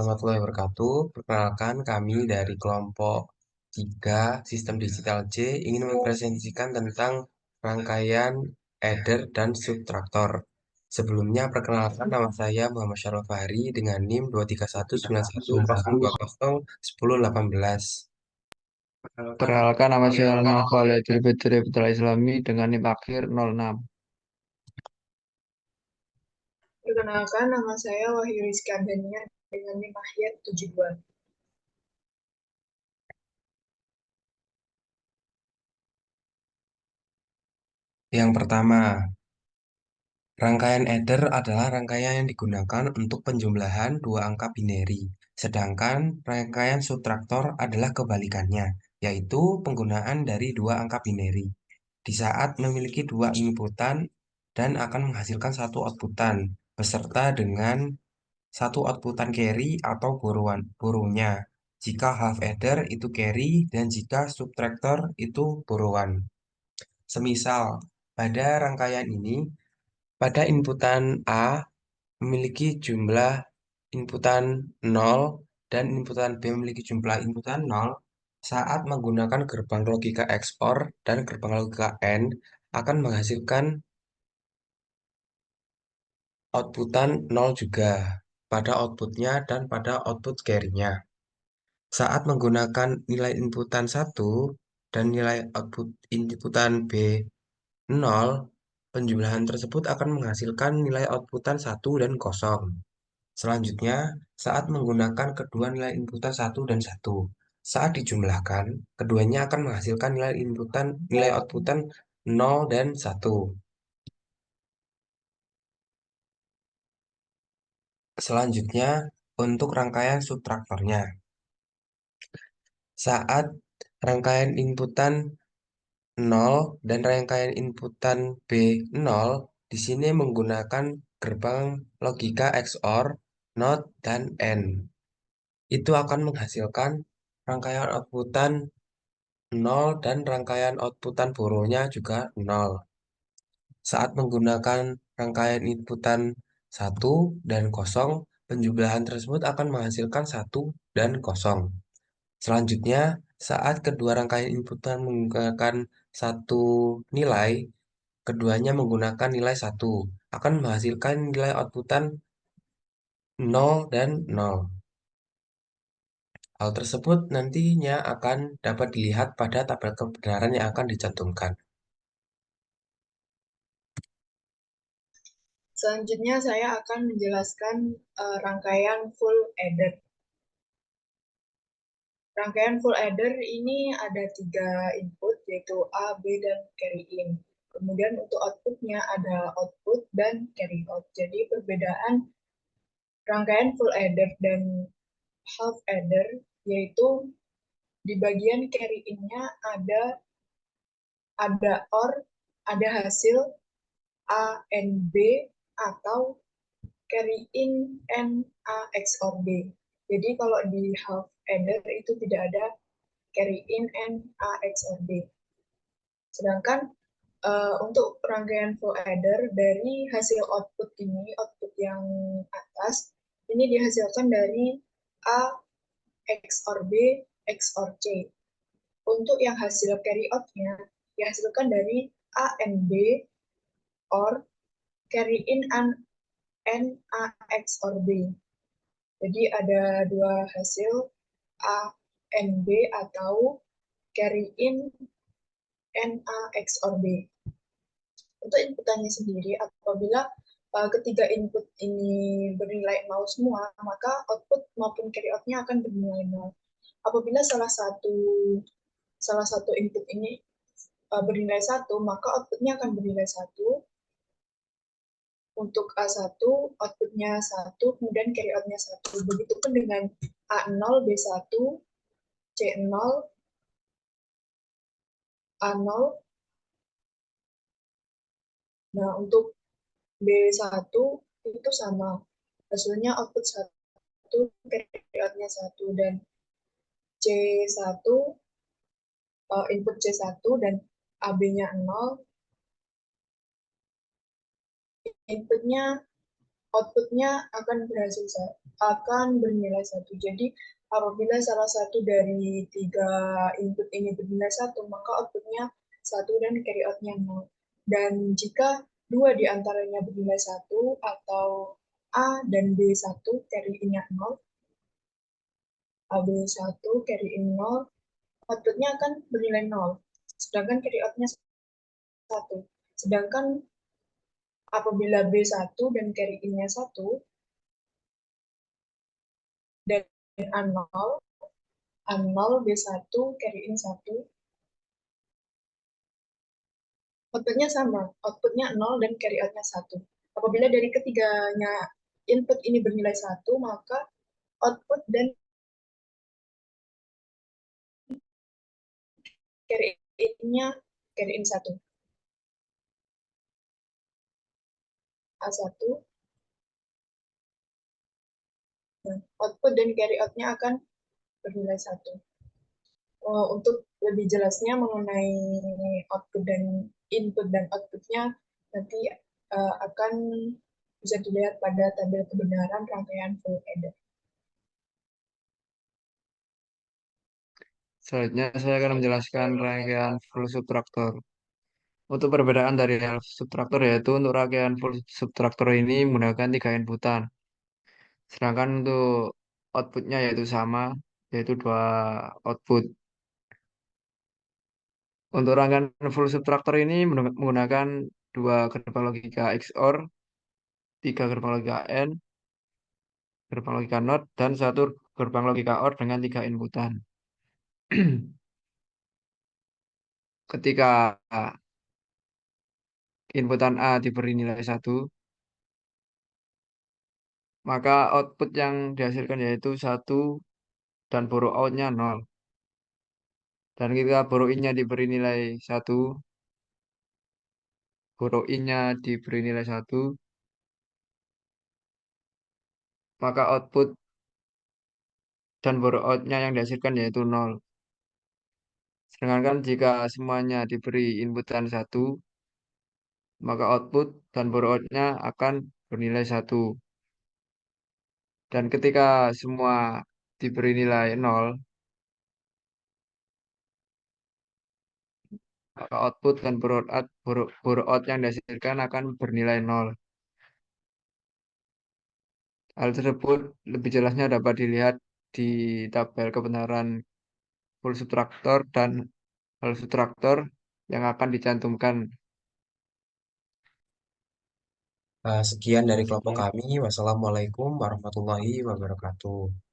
Warahmatullahi wabarakatuh. Perkenalkan kami dari kelompok 3 Sistem Digital C ingin mempresentasikan tentang rangkaian adder dan subtraktor. Sebelumnya perkenalkan nama saya Muhammad Syarul Fahri dengan NIM 23191401018. Perkenalkan, nama saya Khalid Fitri Putra Islami dengan NIM akhir 06. Perkenalkan, nama saya Wahyu Rizky Ardania dengan NIM akhir 72. Yang pertama, rangkaian adder adalah rangkaian yang digunakan untuk penjumlahan dua angka binary, sedangkan rangkaian subtraktor adalah kebalikannya, yaitu penggunaan dari dua angka binary. Di saat memiliki dua inputan dan akan menghasilkan satu outputan, beserta dengan satu outputan carry atau buruannya. Jika half adder itu carry dan jika subtractor itu buruan. Semisal, pada rangkaian ini, pada inputan A memiliki jumlah inputan 0 dan inputan B memiliki jumlah inputan 0, saat menggunakan gerbang logika XOR dan gerbang logika AND akan menghasilkan outputan 0 juga pada outputnya dan pada output carry-nya. Saat menggunakan nilai inputan 1 dan nilai output inputan B 0, penjumlahan tersebut akan menghasilkan nilai outputan 1 dan 0. Selanjutnya, saat menggunakan kedua nilai inputan 1 dan 1, saat dijumlahkan, keduanya akan menghasilkan nilai outputan 0 dan 1. Selanjutnya, untuk rangkaian subtraktornya. Saat rangkaian inputan 0 dan rangkaian inputan B 0, di sini menggunakan gerbang logika XOR, NOT, dan AND. Itu akan menghasilkan rangkaian outputan 0 dan rangkaian outputan buruhnya juga 0. Saat menggunakan rangkaian inputan 1 dan 0, penjumlahan tersebut akan menghasilkan 1 dan 0. Selanjutnya, saat kedua rangkaian inputan menggunakan satu nilai, keduanya menggunakan nilai 1, akan menghasilkan nilai outputan 0 dan 0. Hal tersebut nantinya akan dapat dilihat pada tabel kebenaran yang akan dicantumkan. Selanjutnya saya akan menjelaskan rangkaian full adder. Rangkaian full adder ini ada 3 input, yaitu A, B, dan carry in. Kemudian untuk outputnya ada output dan carry out. Jadi perbedaan rangkaian full adder dan half adder yaitu di bagian carry in-nya ada OR, ada hasil A and B, atau carry in and A XOR B. Jadi kalau di half adder itu tidak ada carry in and A XOR B. Sedangkan untuk rangkaian full adder, dari hasil output ini, output yang atas, ini dihasilkan dari A XOR B XOR C. Untuk yang hasil carry out-nya dihasilkan dari A and B or carry in and A XOR B. Jadi ada dua hasil A and B atau carry in and A XOR B. Untuk inputannya sendiri, apabila ketiga input ini bernilai 0 semua, maka output maupun carry out-nya akan bernilai 0. Apabila salah satu input ini bernilai 1, maka outputnya akan bernilai 1. Untuk A1, outputnya 1, kemudian carry out-nya 1. Begitupun dengan A0, B1, C0, A0. Nah, untuk B1 itu sama. Hasilnya output 1, carry out-nya 1. Dan C1, input C1 dan AB-nya 0, inputnya outputnya akan bernilai satu. Jadi apabila salah satu dari tiga input ini bernilai satu, maka outputnya satu dan carry outnya nol. Dan jika dua di antaranya bernilai satu atau A dan B1 carry in-nya nol, AB1 carry in nol, outputnya akan bernilai nol. Sedangkan carry outnya satu. Sedangkan apabila B1 dan carry in-nya satu dan A0, A0 B1 carry in 1, outputnya sama, outputnya 0 dan carry outnya 1. Apabila dari ketiganya input ini bernilai 1, maka output dan carry in-nya carry in 1. A1, output dan carry outnya akan bernilai 1. Untuk lebih jelasnya mengenai output dan input dan outputnya nanti akan bisa dilihat pada tabel kebenaran rangkaian full adder. Selanjutnya saya akan menjelaskan rangkaian full subtraktor. Untuk perbedaan dari half subtraktor yaitu untuk rangkaian full subtraktor ini menggunakan tiga inputan. Sedangkan untuk outputnya yaitu sama, yaitu dua output. Untuk rangkaian full subtraktor ini menggunakan dua gerbang logika XOR, tiga gerbang logika AND, gerbang logika NOT, dan satu gerbang logika OR dengan tiga inputan. Ketika inputan A diberi nilai 1, maka output yang dihasilkan yaitu 1 dan borrow out-nya 0. Dan ketika borrow in-nya diberi nilai 1, borrow in-nya diberi nilai 1, maka output dan borrow out-nya yang dihasilkan yaitu 0. Sedangkan jika semuanya diberi inputan 1, maka output dan borrow out-nya akan bernilai 1. Dan ketika semua diberi nilai 0, maka output dan borrow out yang dihasilkan akan bernilai 0. Hal tersebut lebih jelasnya dapat dilihat di tabel kebenaran full subtraktor dan half subtraktor yang akan dicantumkan. Sekian dari kelompok Sekian. kami. Wassalamualaikum warahmatullahi wabarakatuh.